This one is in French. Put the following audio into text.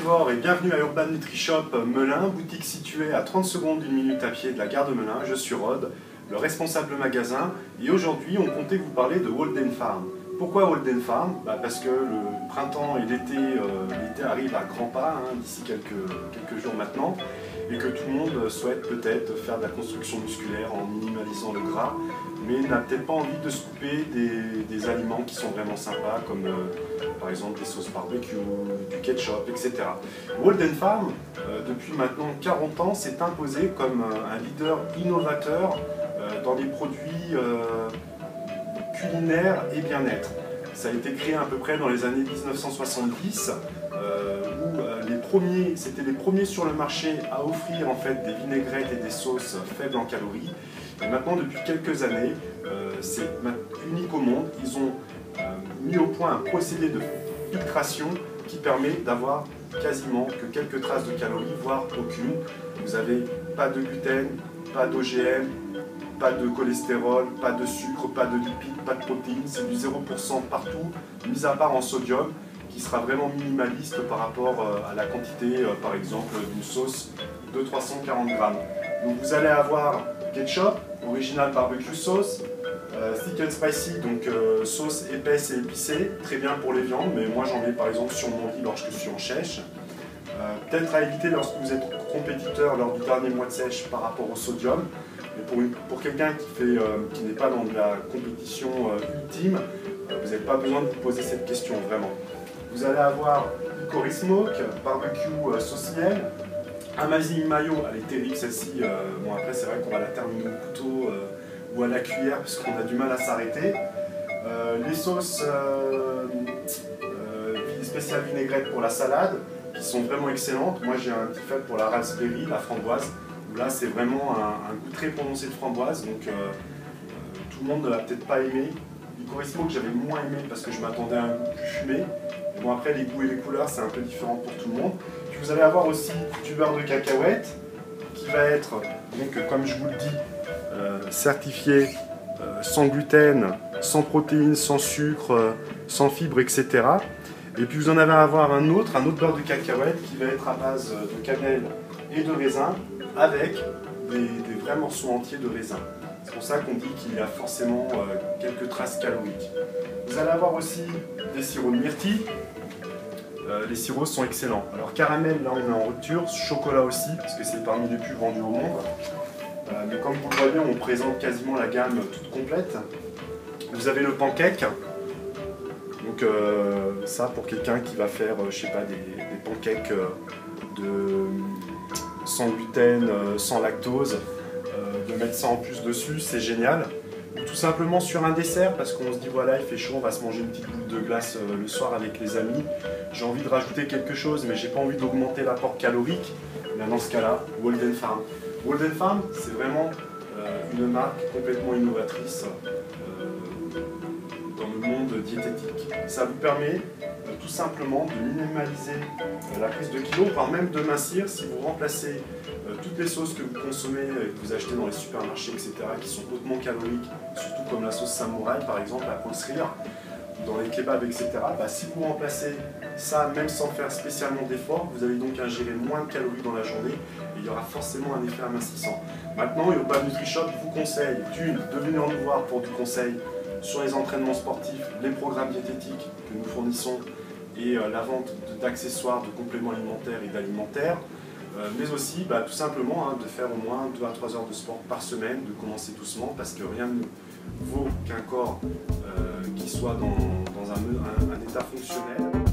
Omnivore et bienvenue à Urban NutriShop Melun, boutique située à 30 secondes d'une minute à pied de la gare de Melun. Je suis Rod, le responsable magasin, et aujourd'hui on comptait vous parler de Walden Farm. Pourquoi Walden Farm? Parce que le printemps et l'été arrivent à grands pas, d'ici quelques jours maintenant, et que tout le monde souhaite peut-être faire de la construction musculaire en minimalisant le gras, mais n'a peut-être pas envie de se couper des aliments qui sont vraiment sympas, comme par exemple des sauces barbecue, du ketchup, etc. Walden Farm, depuis maintenant 40 ans, s'est imposé comme un leader innovateur dans les produits culinaires et bien-être. Ça a été créé à peu près dans les années 1970, où c'était les premiers sur le marché à offrir en fait des vinaigrettes et des sauces faibles en calories. Et maintenant, depuis quelques années, c'est unique au monde. Ils ont mis au point un procédé de filtration qui permet d'avoir quasiment que quelques traces de calories, voire aucune. Vous n'avez pas de gluten, pas d'OGM, pas de cholestérol, pas de sucre, pas de lipides, pas de protéines. C'est du 0% partout, mis à part en sodium, qui sera vraiment minimaliste par rapport à la quantité, par exemple, d'une sauce de 340 grammes. Donc vous allez avoir ketchup, original barbecue sauce, thick and spicy, donc sauce épaisse et épicée, très bien pour les viandes, mais moi j'en mets par exemple sur mon riz lorsque je suis en sèche. Peut-être à éviter lorsque vous êtes compétiteur lors du dernier mois de sèche par rapport au sodium, mais pour quelqu'un qui n'est pas dans de la compétition ultime, vous n'avez pas besoin de vous poser cette question vraiment. Vous allez avoir Hickory Smoke, barbecue sauce miel, Amazing Mayo, elle est terrible celle-ci. Bon après c'est vrai qu'on va la terminer au couteau ou à la cuillère parce qu'on a du mal à s'arrêter. Les sauces spéciales vinaigrette pour la salade qui sont vraiment excellentes. Moi j'ai un petit fait pour la raspberry, la framboise, où là c'est vraiment un goût très prononcé de framboise, donc tout le monde ne l'a peut-être pas aimé. Hickory Smoke que j'avais moins aimé parce que je m'attendais à un goût plus fumé. Et bon après les goûts et les couleurs c'est un peu différent pour tout le monde. Puis vous allez avoir aussi du beurre de cacahuète qui va être, donc, comme je vous le dis, certifié sans gluten, sans protéines, sans sucre, sans fibres, etc. Et puis vous en allez avoir un autre beurre de cacahuète qui va être à base de cannelle et de raisin avec des vrais morceaux entiers de raisin. C'est pour ça qu'on dit qu'il y a forcément quelques traces caloriques. Vous allez avoir aussi des sirops de myrtille. Les sirops sont excellents. Alors caramel, là on est en rupture, chocolat aussi, parce que c'est parmi les plus vendus au monde. Mais comme vous le voyez, on présente quasiment la gamme toute complète. Vous avez le pancake. Donc ça pour quelqu'un qui va faire, je sais pas, des pancakes sans gluten, sans lactose, de mettre ça en plus dessus, c'est génial. Ou tout simplement sur un dessert, parce qu'on se dit voilà, il fait chaud, on va se manger une petite boule de glace le soir avec les amis. J'ai envie de rajouter quelque chose, mais j'ai pas envie d'augmenter l'apport calorique. Là, dans ce cas-là, Walden Farm. Walden Farm, c'est vraiment une marque complètement innovatrice dans le monde diététique. Ça vous permet tout simplement de minimaliser la prise de kilos, voire même de mincir si vous remplacez toutes les sauces que vous consommez et que vous achetez dans les supermarchés, etc., qui sont hautement caloriques, surtout comme la sauce samouraï par exemple, la coleslaw, dans les kebabs, etc. Si vous remplacez ça, même sans faire spécialement d'efforts, vous allez donc ingérer moins de calories dans la journée et il y aura forcément un effet amincissant. Maintenant, Urban NutriShop vous conseille de venir nous voir pour du conseil sur les entraînements sportifs, les programmes diététiques que nous fournissons et la vente d'accessoires, de compléments alimentaires et d'alimentaires, mais aussi tout simplement de faire au moins 2 à 3 heures de sport par semaine, de commencer doucement parce que rien ne vaut qu'un corps qui soit dans un état fonctionnel.